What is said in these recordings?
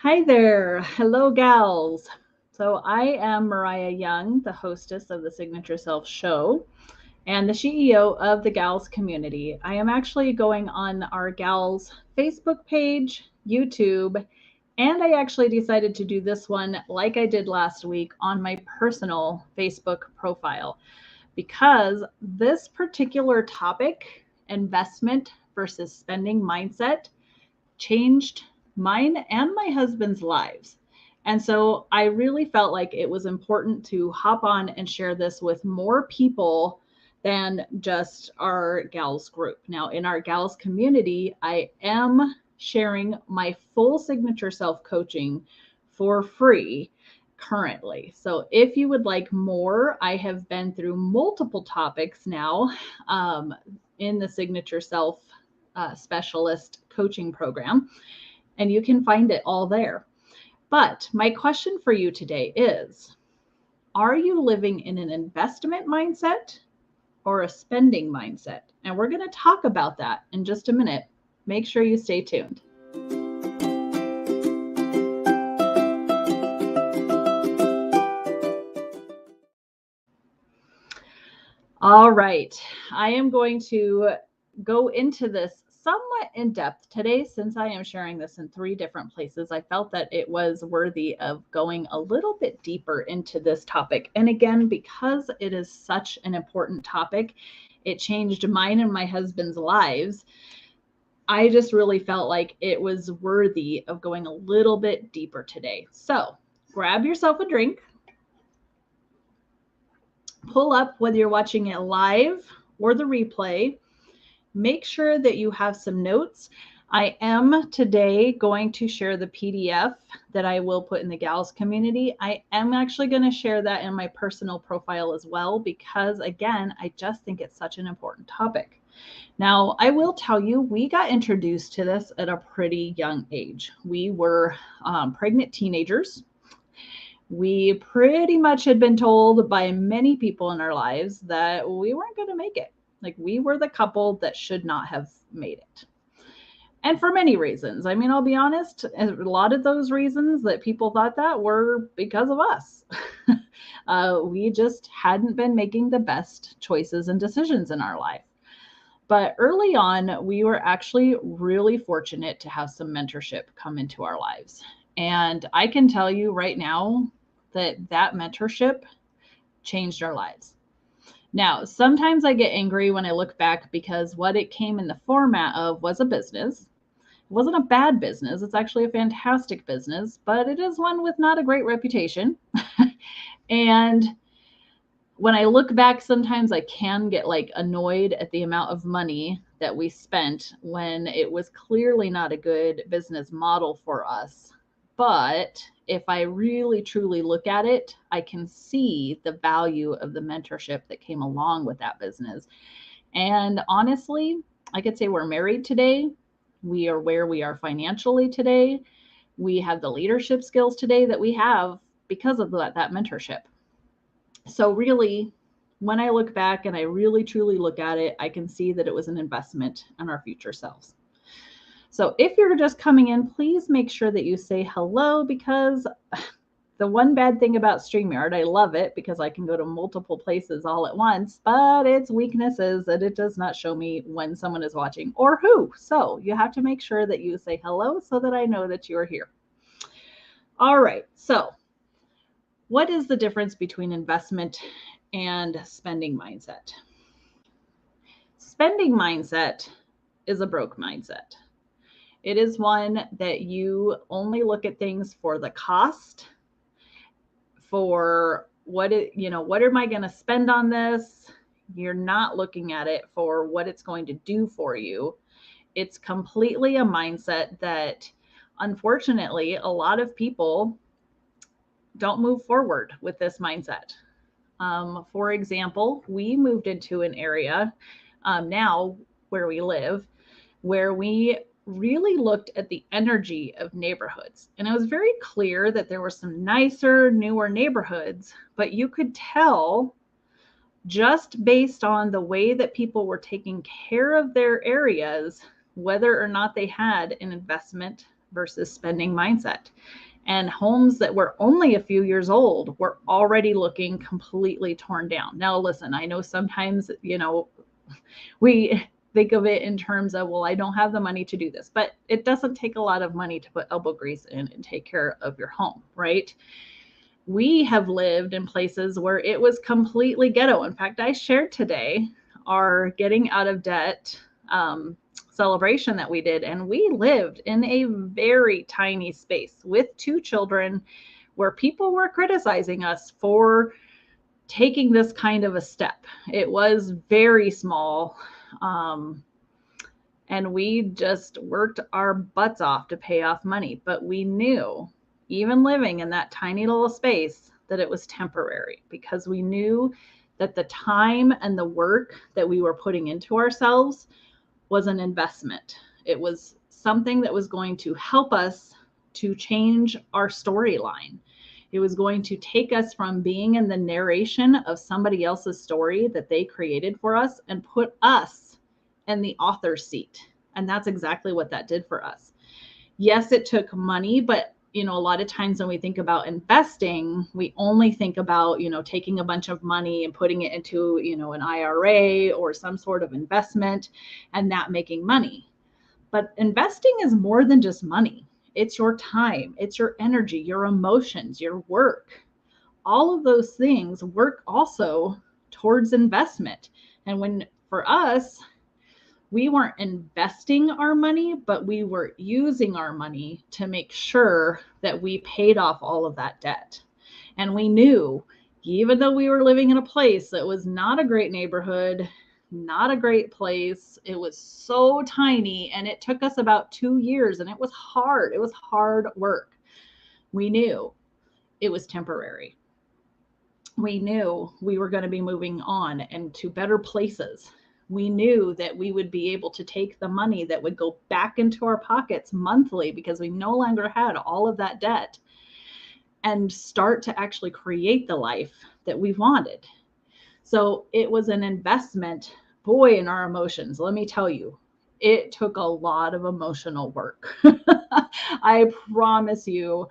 Hi there. Hello, gals. So, I am Mariah Young, the hostess of the Signature Self Show and the CEO of the Gals community. I am actually going on our Gals Facebook page, YouTube, and I actually decided to do this one like I did last week on my personal Facebook profile because this particular topic, investment versus spending mindset, changed mine and my husband's lives. And so I really felt like it was important to hop on and share this with more people than just our gals group. Now, in our gals community, I am sharing my full signature self coaching for free currently. So if you would like more, I have been through multiple topics now in the signature self specialist coaching program, and you can find it all there. But my question for you today is, are you living in an investment mindset or a spending mindset? And we're going to talk about that in just a minute. Make sure you stay tuned. All right. I am going to go into this somewhat in depth today since I am sharing this in three different places. I felt that it was worthy of going a little bit deeper into this topic. And again, because it is such an important topic, it changed mine and my husband's lives. I just really felt like it was worthy of going a little bit deeper today. So grab yourself a drink, pull up whether you're watching it live or the replay. Make sure that you have some notes. I am today going to share the PDF that I will put in the gals community. I am actually going to share that in my personal profile as well, because again, I just think it's such an important topic. Now, I will tell you, we got introduced to this at a pretty young age. We were pregnant teenagers. We pretty much had been told by many people in our lives that we weren't going to make it. Like, we were the couple that should not have made it. And for many reasons. I mean, I'll be honest, a lot of those reasons that people thought that were because of us. We just hadn't been making the best choices and decisions in our life. But early on, we were actually really fortunate to have some mentorship come into our lives. And I can tell you right now that that mentorship changed our lives. Now, sometimes I get angry when I look back because what it came in the format of was a business. It wasn't a bad business. It's actually a fantastic business, but it is one with not a great reputation. And when I look back, sometimes I can get like annoyed at the amount of money that we spent when it was clearly not a good business model for us. But if I really truly look at it, I can see the value of the mentorship that came along with that business. And honestly, I could say we're married today. We are where we are financially today. We have the leadership skills today that we have because of that mentorship. So really, when I look back and I really truly look at it, I can see that it was an investment in our future selves. So if you're just coming in, please make sure that you say hello, because the one bad thing about StreamYard, I love it because I can go to multiple places all at once, but its weakness is that it does not show me when someone is watching or who. So you have to make sure that you say hello so that I know that you're here. All right. So what is the difference between investment and spending mindset? Spending mindset is a broke mindset. It is one that you only look at things for the cost, for what am I going to spend on this? You're not looking at it for what it's going to do for you. It's completely a mindset that, unfortunately, a lot of people don't move forward with this mindset. For example, we moved into an area now where we live where we really looked at the energy of neighborhoods. And it was very clear that there were some nicer, newer neighborhoods, but you could tell just based on the way that people were taking care of their areas, whether or not they had an investment versus spending mindset. And homes that were only a few years old were already looking completely torn down. Now, listen, I know sometimes, we think of it in terms of, well, I don't have the money to do this, but it doesn't take a lot of money to put elbow grease in and take care of your home, right? We have lived in places where it was completely ghetto. In fact, I shared today our getting out of debt celebration that we did, and we lived in a very tiny space with 2 children where people were criticizing us for taking this kind of a step. It was very small. And we just worked our butts off to pay off money. But we knew, even living in that tiny little space, that it was temporary, because we knew that the time and the work that we were putting into ourselves was an investment. It was something that was going to help us to change our storyline. It was going to take us from being in the narration of somebody else's story that they created for us and put us in the author's seat. And that's exactly what that did for us. Yes, it took money, but a lot of times when we think about investing, we only think about, taking a bunch of money and putting it into, an IRA or some sort of investment and that making money. But investing is more than just money. It's your time, it's your energy, your emotions, your work. All of those things work also towards investment. And for us, we weren't investing our money, but we were using our money to make sure that we paid off all of that debt. And we knew, even though we were living in a place that was not a great neighborhood, not a great place, it was so tiny, and it took us about 2 years, and it was hard. It was hard work. We knew it was temporary. We knew we were going to be moving on and to better places. We knew that we would be able to take the money that would go back into our pockets monthly, because we no longer had all of that debt, and start to actually create the life that we wanted. So it was an investment, boy, in our emotions. Let me tell you, it took a lot of emotional work. I promise you,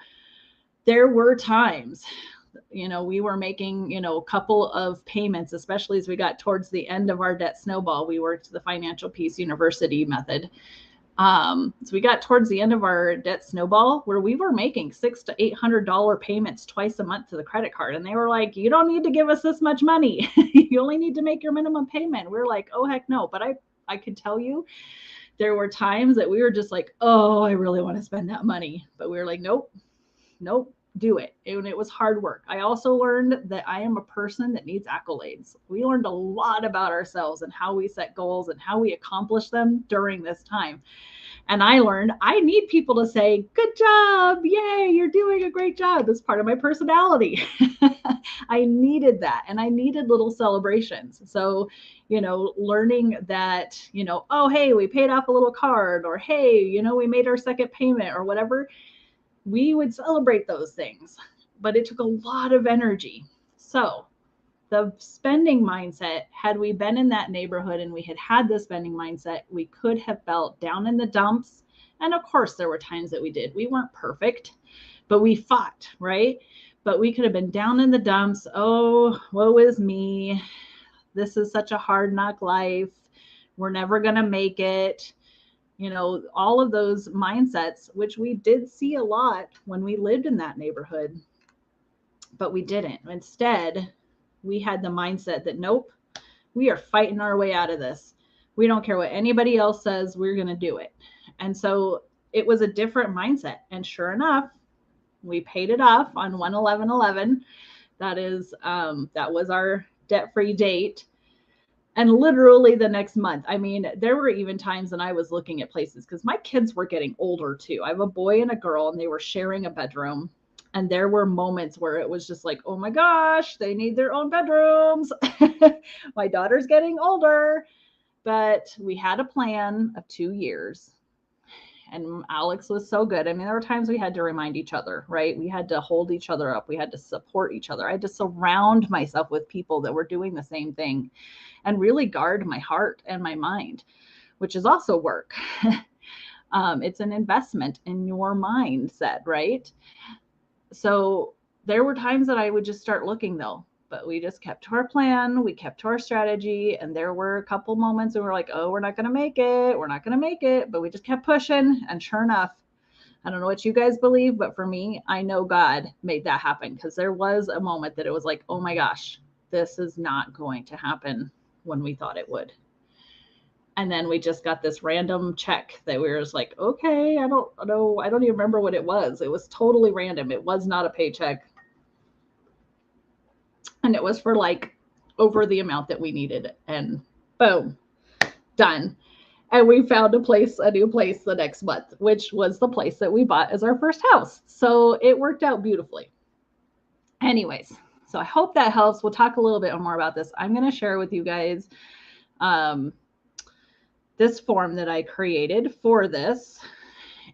there were times, we were making, a couple of payments, especially as we got towards the end of our debt snowball. We worked the Financial Peace University method. So we got towards the end of our debt snowball where we were making $600 to $800 payments twice a month to the credit card. And they were like, you don't need to give us this much money. You only need to make your minimum payment. We're like, oh, heck no. But I could tell you, there were times that we were just like, oh, I really want to spend that money. But we were like, nope, do it. And it was hard work. I also learned that I am a person that needs accolades. We learned a lot about ourselves and how we set goals and how we accomplish them during this time. And I learned I need people to say, good job. Yay, you're doing a great job. That's part of my personality. I needed that. And I needed little celebrations. So, learning that, oh, hey, we paid off a little card, or hey, we made our second payment or whatever. We would celebrate those things, but it took a lot of energy. So the spending mindset, had we been in that neighborhood and we had the spending mindset, we could have felt down in the dumps. And of course, there were times that we did. We weren't perfect, but we fought, right? But we could have been down in the dumps. Oh, woe is me. This is such a hard knock life. We're never going to make it. All of those mindsets, which we did see a lot when we lived in that neighborhood, but we didn't. Instead, we had the mindset that, nope, we are fighting our way out of this. We don't care what anybody else says, we're going to do it. And so it was a different mindset. And sure enough, we paid it off on 1/11/11. That was our debt-free date. And literally the next month, there were even times when I was looking at places, because my kids were getting older too. I have a boy and a girl, and they were sharing a bedroom. And there were moments where it was just like, oh my gosh, they need their own bedrooms. My daughter's getting older. But we had a plan of 2 years. And Alex was so good. There were times we had to remind each other, right? We had to hold each other up. We had to support each other. I had to surround myself with people that were doing the same thing, and really guard my heart and my mind, which is also work. It's an investment in your mindset, right? So there were times that I would just start looking though, but we just kept to our plan, we kept to our strategy, and there were a couple moments and we were like, oh, we're not going to make it, we're not going to make it, but we just kept pushing, and sure enough, I don't know what you guys believe, but for me, I know God made that happen, because there was a moment that it was like, oh my gosh, this is not going to happen when we thought it would. And then we just got this random check that we were just like, okay, I don't know. I don't even remember what it was. It was totally random. It was not a paycheck. And it was for like over the amount that we needed. And boom, done. And we found a new place the next month, which was the place that we bought as our first house. So it worked out beautifully. Anyways, so I hope that helps. We'll talk a little bit more about this. I'm going to share with you guys this form that I created for this.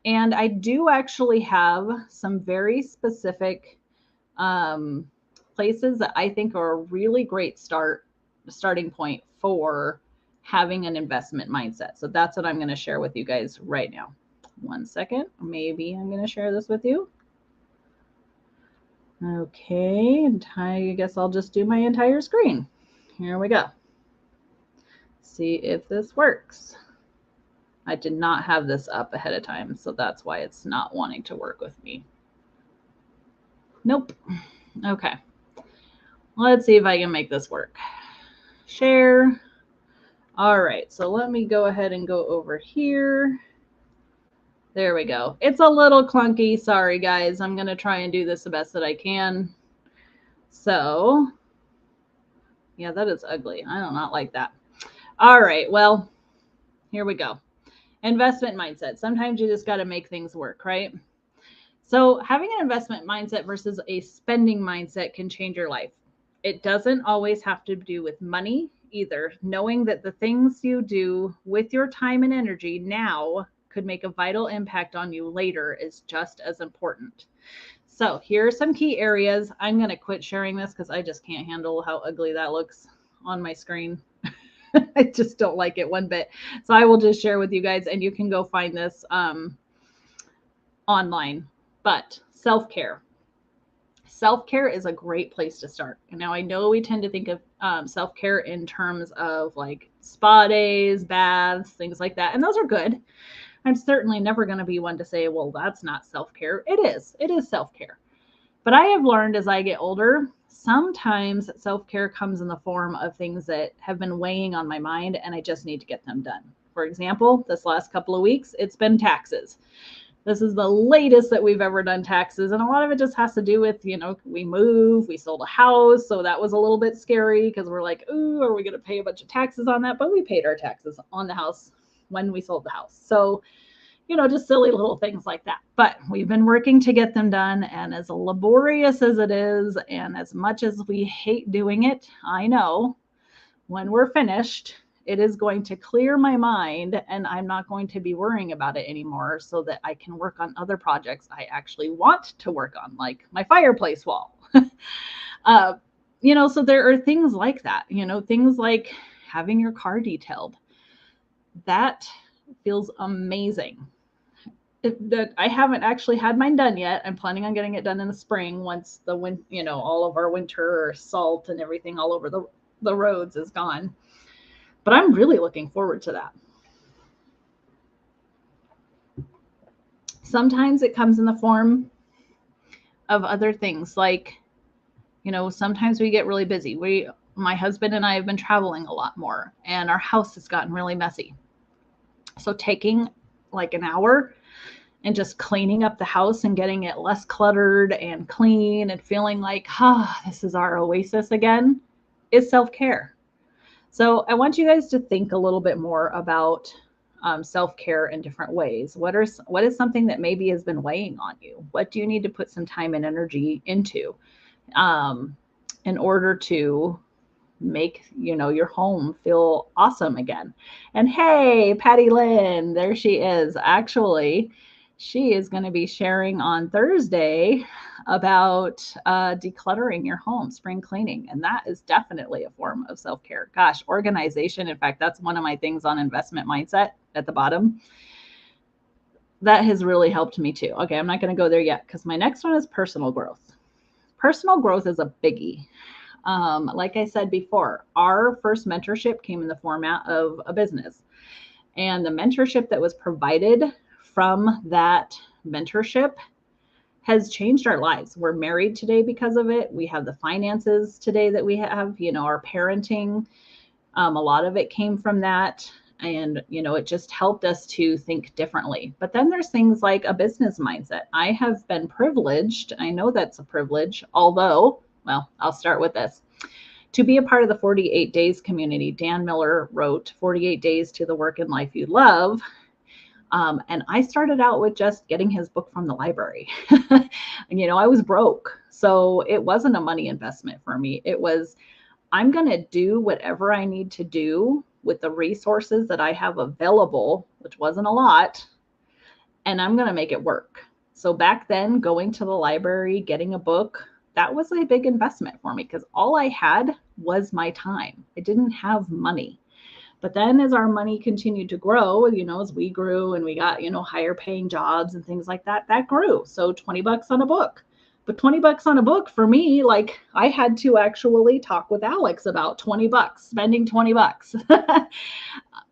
And I do actually have some very specific places that I think are a really great starting point for having an investment mindset. So that's what I'm going to share with you guys right now. One second. Maybe I'm going to share this with you. Okay. And I guess I'll just do my entire screen. Here we go. See if this works. I did not have this up ahead of time, so that's why it's not wanting to work with me. Nope. Okay. Let's see if I can make this work. Share. All right, so let me go ahead and go over here. There we go. It's a little clunky. Sorry, guys. I'm going to try and do this the best that I can. So, yeah, that is ugly. I do not like that. All right, well, here we go. Investment mindset. Sometimes you just got to make things work, right? So having an investment mindset versus a spending mindset can change your life. It doesn't always have to do with money either. Knowing that the things you do with your time and energy now could make a vital impact on you later is just as important. So here are some key areas. I'm going to quit sharing this because I just can't handle how ugly that looks on my screen. I just don't like it one bit. So I will just share with you guys, and you can go find this online. But self-care. Self-care is a great place to start. Now, I know we tend to think of self-care in terms of like spa days, baths, things like that. And those are good. I'm certainly never going to be one to say, well, that's not self-care. It is self-care. But I have learned as I get older, sometimes self-care comes in the form of things that have been weighing on my mind and I just need to get them done. For example, this last couple of weeks, it's been taxes. This is the latest that we've ever done taxes. And a lot of it just has to do with, we moved, we sold a house. So that was a little bit scary because we're like, ooh, are we going to pay a bunch of taxes on that? But we paid our taxes on the house when we sold the house. So, just silly little things like that. But we've been working to get them done. And as laborious as it is, and as much as we hate doing it, I know when we're finished, it is going to clear my mind and I'm not going to be worrying about it anymore, so that I can work on other projects I actually want to work on, like my fireplace wall. So there are things like that, things like having your car detailed. That feels amazing. I haven't actually had mine done yet. I'm planning on getting it done in the spring once all of our winter salt and everything all over the roads is gone. But I'm really looking forward to that. Sometimes it comes in the form of other things, like, sometimes we get really busy. My husband and I have been traveling a lot more, and our house has gotten really messy. So taking like an hour and just cleaning up the house and getting it less cluttered and clean and feeling like, this is our oasis again, is self-care. So I want you guys to think a little bit more about self-care in different ways. What is something that maybe has been weighing on you? What do you need to put some time and energy into in order to make your home feel awesome again? And hey, Patty Lynn, there she is. Actually, she is going to be sharing on Thursday about decluttering your home, spring cleaning. And that is definitely a form of self-care. Gosh, organization. In fact, that's one of my things on investment mindset at the bottom. that has really helped me too. Okay, I'm not going to go there yet because my next one is personal growth. Personal growth is a biggie. Like I said before, our first mentorship came in the format of a business. And the mentorship that was provided from that mentorship has changed our lives. We're married today because of it. We have the finances today that we have, our parenting. A lot of it came from that. And, it just helped us to think differently. But then there's things like a business mindset. I have been privileged. I know that's a privilege, although, well, I'll start with this. To be a part of the 48 Days community, Dan Miller wrote 48 Days to the Work and Life You Love. And I started out with just getting his book from the library. And, I was broke. So it wasn't a money investment for me. It was, I'm going to do whatever I need to do with the resources that I have available, which wasn't a lot, and I'm going to make it work. So back then, going to the library, getting a book, that was a big investment for me because all I had was my time. I didn't have money. But then as our money continued to grow, as we grew and we got, higher paying jobs and things like that, that grew. So $20 on a book. But $20 on a book for me, like I had to actually talk with Alex about $20, spending $20.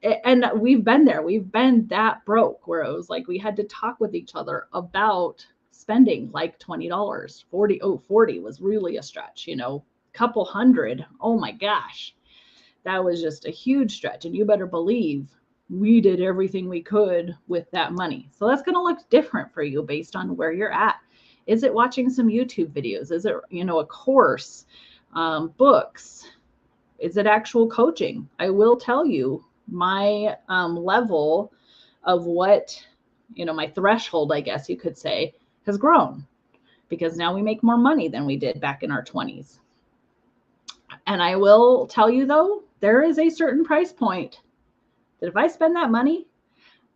And we've been there. We've been that broke where it was like we had to talk with each other about spending like $20, 40. Oh, 40 was really a stretch, couple hundred. Oh my gosh. That was just a huge stretch. And you better believe we did everything we could with that money. So that's going to look different for you based on where you're at. Is it watching some YouTube videos? Is it, a course, books? Is it actual coaching? I will tell you my level of what, my threshold, I guess you could say, has grown because now we make more money than we did back in our 20s. And I will tell you though, there is a certain price point that if I spend that money,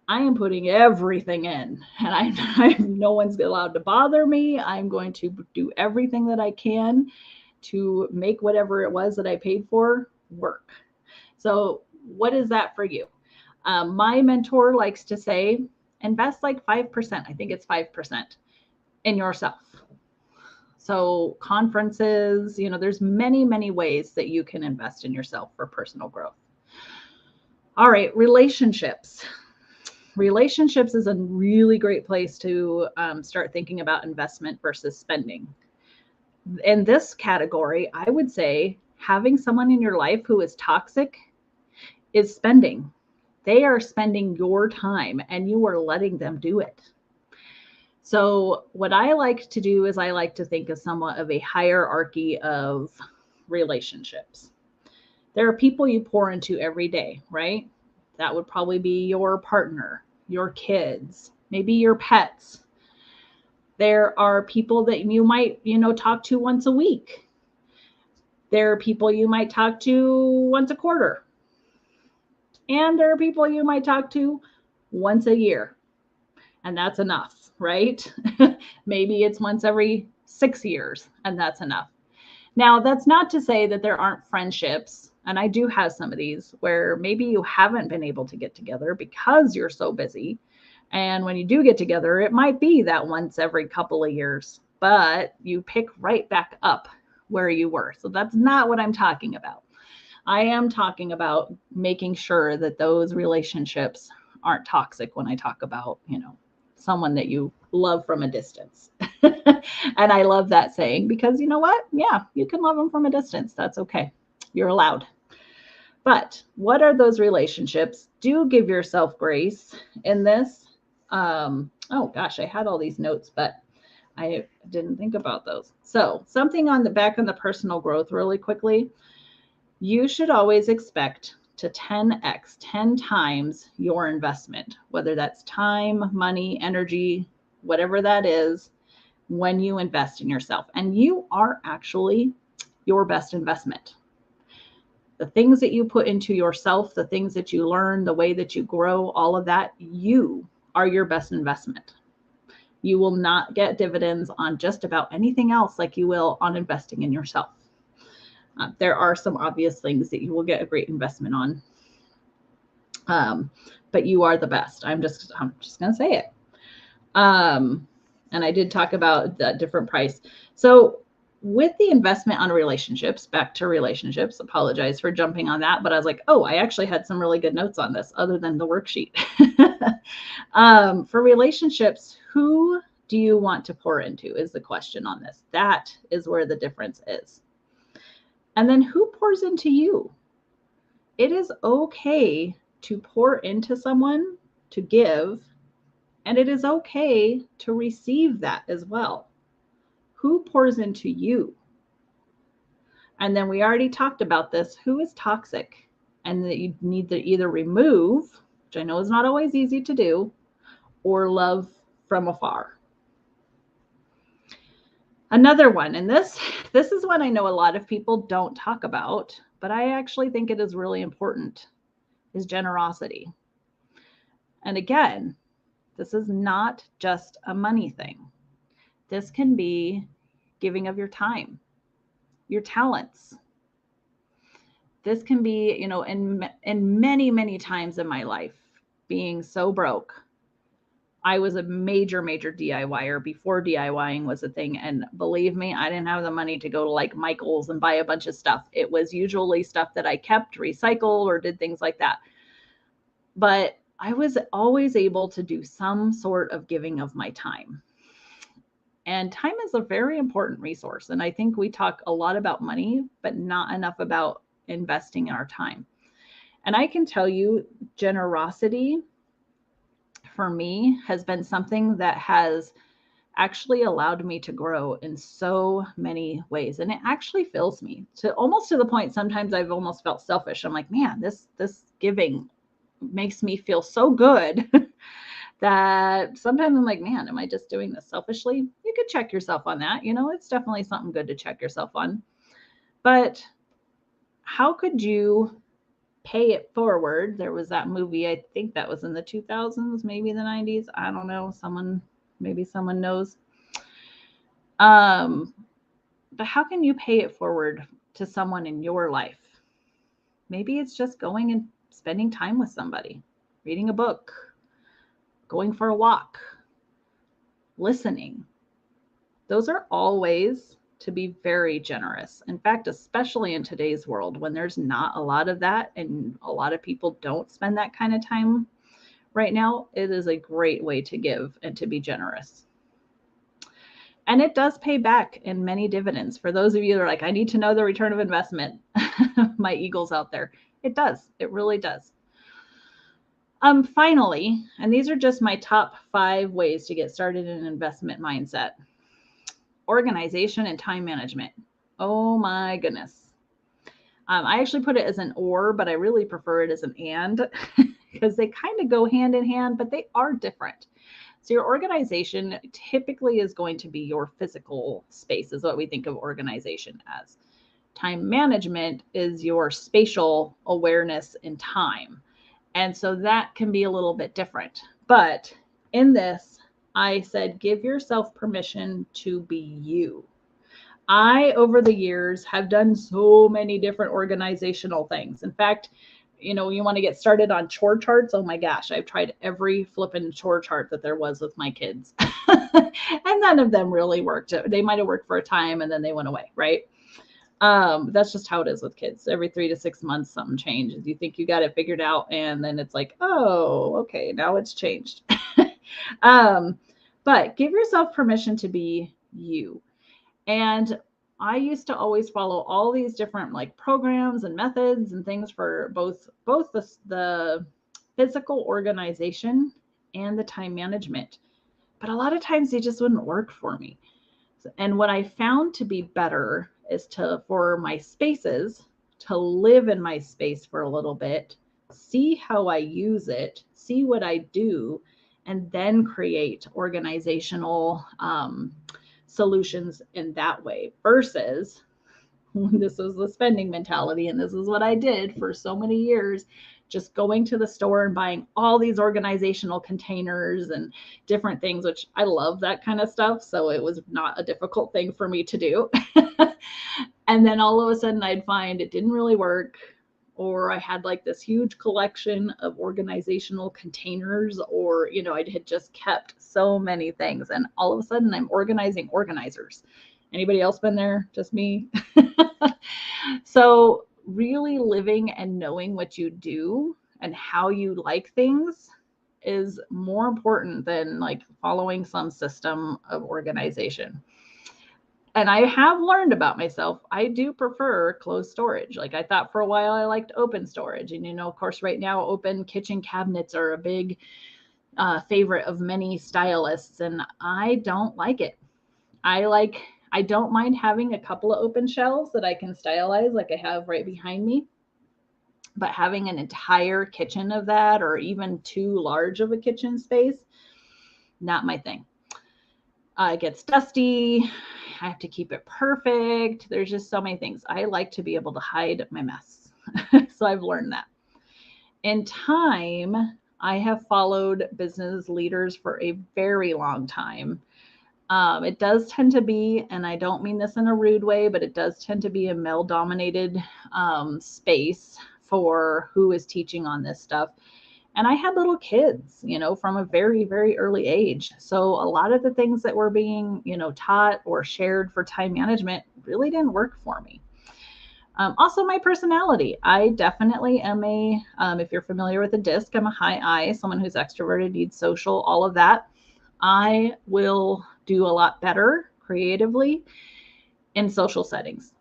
I am putting everything in and no one's allowed to bother me. I'm going to do everything that I can to make whatever it was that I paid for work. So what is that for you? My mentor likes to say, invest like 5%. I think it's 5% in yourself. So conferences, there's many, many ways that you can invest in yourself for personal growth. All right, relationships. Relationships is a really great place to start thinking about investment versus spending. In this category, I would say having someone in your life who is toxic is spending. They are spending your time and you are letting them do it. So what I like to do is I like to think of somewhat of a hierarchy of relationships. There are people you pour into every day, right? That would probably be your partner, your kids, maybe your pets. There are people that you might, talk to once a week. There are people you might talk to once a quarter. And there are people you might talk to once a year. And that's enough, right? Maybe it's once every 6 years, and that's enough. Now, that's not to say that there aren't friendships, and I do have some of these where maybe you haven't been able to get together because you're so busy. And when you do get together, it might be that once every couple of years, but you pick right back up where you were. So that's not what I'm talking about. I am talking about making sure that those relationships aren't toxic when I talk about, someone that you love from a distance. And I love that saying because you know what? Yeah, you can love them from a distance. That's okay. You're allowed. But what are those relationships? Do give yourself grace in this. Oh gosh, I had all these notes, but I didn't think about those. So something on the back on the personal growth really quickly. You should always expect to 10x, 10 times your investment, whether that's time, money, energy, whatever that is, when you invest in yourself. And you are actually your best investment. The things that you put into yourself, the things that you learn, the way that you grow, all of that, you are your best investment. You will not get dividends on just about anything else like you will on investing in yourself. There are some obvious things that you will get a great investment on. But you are the best. I'm just going to say it. And I did talk about the different price. So with the investment on relationships, back to relationships, apologize for jumping on that, but I was like, oh, I actually had some really good notes on this other than the worksheet. For relationships, who do you want to pour into is the question on this. That is where the difference is. And then who pours into you? It is okay to pour into someone, to give, and it is okay to receive that as well. Who pours into you? And then we already talked about this. Who is toxic? And that you need to either remove, which I know is not always easy to do, or love from afar. Another one, and this is one I know a lot of people don't talk about, but I actually think it is really important, is generosity. And again, this is not just a money thing. This can be giving of your time, your talents. This can be, you know, in many, many times in my life, being so broke. I was a major DIYer before DIYing was a thing. And believe me, I didn't have the money to go to like Michael's and buy a bunch of stuff. It was usually stuff that I kept, recycled, or did things like that. But I was always able to do some sort of giving of my time. And time is a very important resource. And I think we talk a lot about money, but not enough about investing in our time. And I can tell you, generosity for me has been something that has actually allowed me to grow in so many ways. And it actually fills me to almost to the point sometimes I've almost felt selfish. I'm like, man, this giving makes me feel so good that sometimes I'm like, man, am I just doing this selfishly? You could check yourself on that. You know, it's definitely something good to check yourself on. But how could you pay it forward? There was that movie, I think that was in the 2000s, maybe the 90s. I don't know. Maybe someone knows. But how can you pay it forward to someone in your life? Maybe it's just going and spending time with somebody, reading a book, going for a walk, listening. Those are all ways to be very generous. In fact, especially in today's world when there's not a lot of that and a lot of people don't spend that kind of time right now, it is a great way to give and to be generous. And it does pay back in many dividends. For those of you that are like, I need to know the return of investment, my eagles out there, it does. It really does. Finally, and these are just my top 5 ways to get started in an investment mindset. Organization and time management. Oh my goodness. I actually put it as an or, but I really prefer it as an and because they kind of go hand in hand, but they are different. So your organization typically is going to be your physical space, is what we think of organization as. Time management is your spatial awareness in time. And so that can be a little bit different. But in this, I said, give yourself permission to be you. I, over the years, have done so many different organizational things. In fact, you know, you want to get started on chore charts. Oh my gosh, I've tried every flippin' chore chart that there was with my kids. And none of them really worked. They might have worked for a time and then they went away, right? That's just how it is with kids. Every 3 to 6 months, something changes. You think you got it figured out, and then it's like, oh, okay, now it's changed. But give yourself permission to be you. And I used to always follow all these different like programs and methods and things for both the physical organization and the time management. But a lot of times they just wouldn't work for me. And what I found to be better is for my spaces to live in my space for a little bit, see how I use it, see what I do, and then create organizational solutions in that way versus this is the spending mentality. And this is what I did for so many years, just going to the store and buying all these organizational containers and different things, which I love that kind of stuff. So it was not a difficult thing for me to do. And then all of a sudden I'd find it didn't really work. or I had like this huge collection of organizational containers, or, I had just kept so many things. And all of a sudden I'm organizing organizers. Anybody else been there? Just me? So really living and knowing what you do and how you like things is more important than like following some system of organization. And I have learned about myself, I do prefer closed storage. Like I thought for a while I liked open storage. And, of course, right now, open kitchen cabinets are a big favorite of many stylists. And I don't like it. I don't mind having a couple of open shelves that I can stylize like I have right behind me. But having an entire kitchen of that, or even too large of a kitchen space, not my thing. It gets dusty. I have to keep it perfect. There's just so many things. I like to be able to hide my mess. So I've learned that. In time, I have followed business leaders for a very long time. It does tend to be, and I don't mean this in a rude way, but it does tend to be a male-dominated space for who is teaching on this stuff. And I had little kids, from a very, very early age. So a lot of the things that were being, taught or shared for time management really didn't work for me. Also, my personality. I definitely am if you're familiar with the DISC, I'm a high I, someone who's extroverted, needs social, all of that. I will do a lot better creatively in social settings.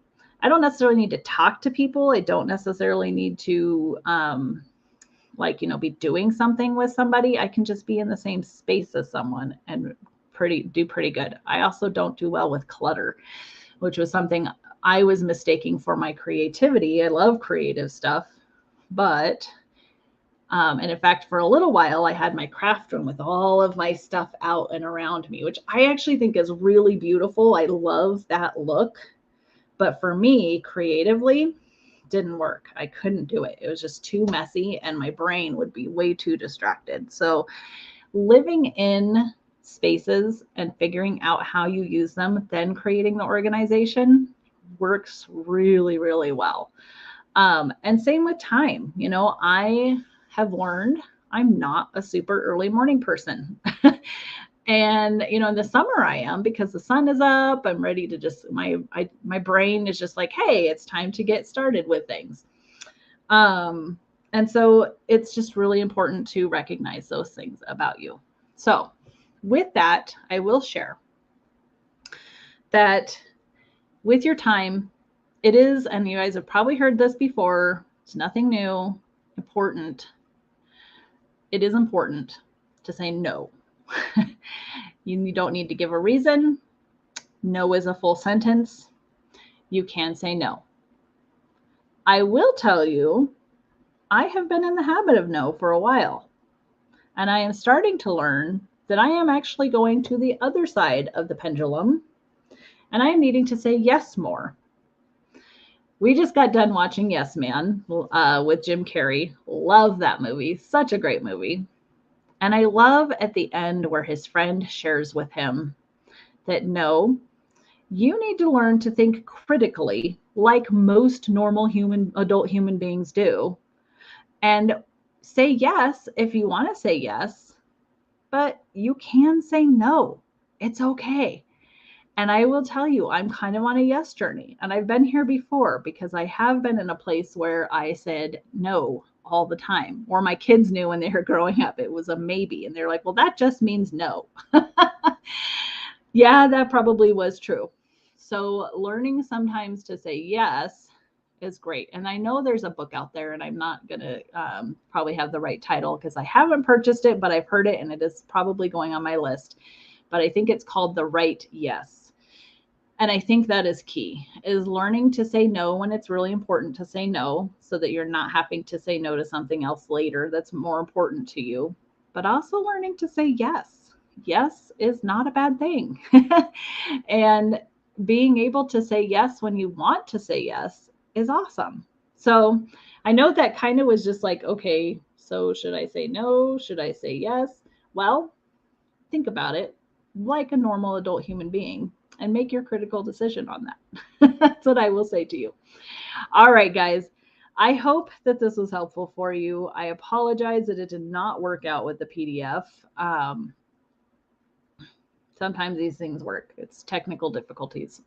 I don't necessarily need to talk to people. I don't necessarily need to be doing something with somebody. I can just be in the same space as someone and do pretty good. I also don't do well with clutter, which was something I was mistaking for my creativity. I love creative stuff, but and in fact, for a little while, I had my craft room with all of my stuff out and around me, which I actually think is really beautiful. I love that look. But for me, creatively, didn't work. I couldn't do it. It was just too messy and my brain would be way too distracted. So living in spaces and figuring out how you use them, then creating the organization works really, really well. And same with time. I have learned I'm not a super early morning person. And, in the summer I am, because the sun is up. I'm ready to just, my brain is just like, hey, it's time to get started with things. And so it's just really important to recognize those things about you. So with that, I will share that with your time, it is, and you guys have probably heard this before, it's nothing new, important. It is important to say no. You don't need to give a reason. No is a full sentence. You can say no. I will tell you, I have been in the habit of no for a while. And I am starting to learn that I am actually going to the other side of the pendulum. And I am needing to say yes more. We just got done watching Yes Man with Jim Carrey. Love that movie. Such a great movie. And I love at the end where his friend shares with him that no, you need to learn to think critically like most normal adult human beings do. And say yes if you want to say yes, but you can say no. It's okay. And I will tell you, I'm kind of on a yes journey. And I've been here before because I have been in a place where I said no all the time. Or my kids knew when they were growing up, it was a maybe. And they're like, well, that just means no. Yeah, that probably was true. So learning sometimes to say yes is great. And I know there's a book out there, and I'm not going to probably have the right title because I haven't purchased it, but I've heard it and it is probably going on my list. But I think it's called The Right Yes. And I think that is key, is learning to say no when it's really important to say no, so that you're not having to say no to something else later that's more important to you, but also learning to say yes. Yes is not a bad thing. And being able to say yes when you want to say yes is awesome. So I know that kind of was just like, okay, so should I say no? Should I say yes? Well, think about it like a normal adult human being and make your critical decision on that. That's what I will say to you. All right, guys. I hope that this was helpful for you. I apologize that it did not work out with the PDF. Sometimes these things work. It's technical difficulties.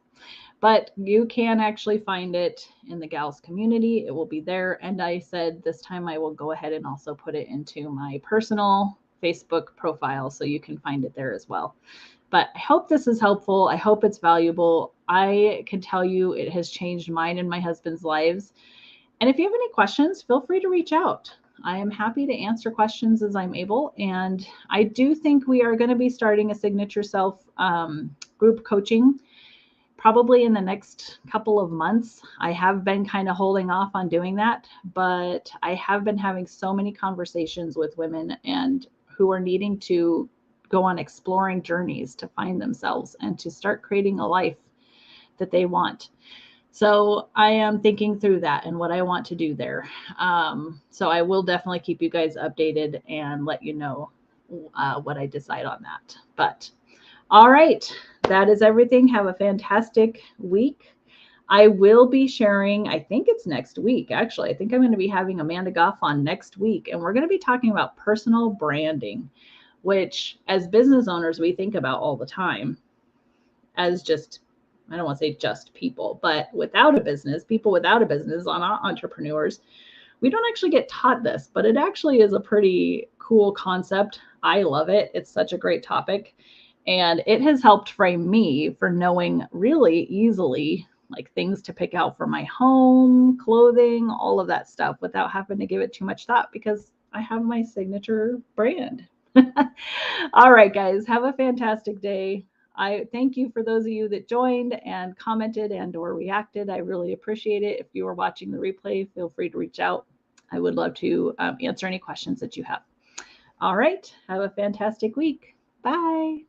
But you can actually find it in the Gals community. It will be there. And I said this time I will go ahead and also put it into my personal Facebook profile so you can find it there as well. But I hope this is helpful. I hope it's valuable. I can tell you it has changed mine and my husband's lives. And if you have any questions, feel free to reach out. I am happy to answer questions as I'm able. And I do think we are going to be starting a Signature Self group coaching probably in the next couple of months. I have been kind of holding off on doing that, but I have been having so many conversations with women and who are needing to go on exploring journeys to find themselves and to start creating a life that they want. So I am thinking through that and what I want to do there. So I will definitely keep you guys updated and let you know what I decide on that. But all right, that is everything. Have a fantastic week. I will be sharing, I think it's next week, actually. I think I'm going to be having Amanda Goff on next week, and we're going to be talking about personal branding, which as business owners, we think about all the time as just, I don't want to say just people, but without a business, people without a business, entrepreneurs, we don't actually get taught this, but it actually is a pretty cool concept. I love it. It's such a great topic. And it has helped frame me for knowing really easily like things to pick out for my home, clothing, all of that stuff without having to give it too much thought because I have my signature brand. All right, guys, have a fantastic day. I thank you for those of you that joined and commented and or reacted. I really appreciate it. If you are watching the replay, feel free to reach out. I would love to answer any questions that you have. All right, have a fantastic week. Bye.